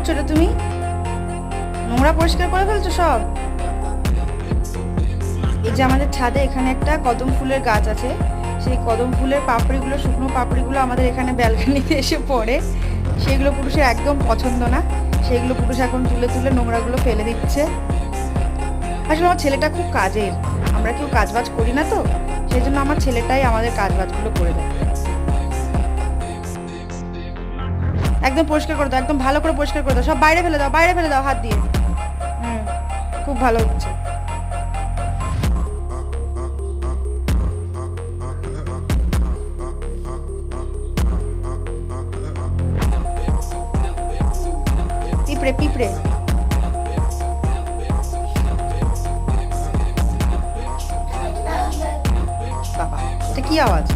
করছো এটা তুমি? নোংরা পরিষ্কার করে ফেলছো সব? এই যে আমাদের ছাদে এখানে একটা কদম ফুলের গাছ আছে, সেই কদম ফুলের পাপড়িগুলো, শুকনো পাপড়িগুলো আমাদের এখানে ব্যালকনিতে এসে পড়ে। সেগুলো পুরুষের একদম পছন্দ না, সেগুলো পুরুষ এখন তুলে তুলে নোংরাগুলো ফেলে দিচ্ছে। আসলে আমার ছেলেটা খুব কাজের, আমরা কেউ কাজবাজ করি না তো, সেই জন্য আমার ছেলেটাই আমাদের কাজবাজগুলো করে দেয়। একদম পরিষ্কার করে দাও, একদম ভালো করে পরিষ্কার করে দাও, সব বাইরে ফেলে দাও, বাইরে ফেলে দাও হাত দিয়ে। হুম, খুব ভালো হচ্ছে। পিঁপড়ে পিঁপড়ে। বাবা, এটা কি আওয়াজ?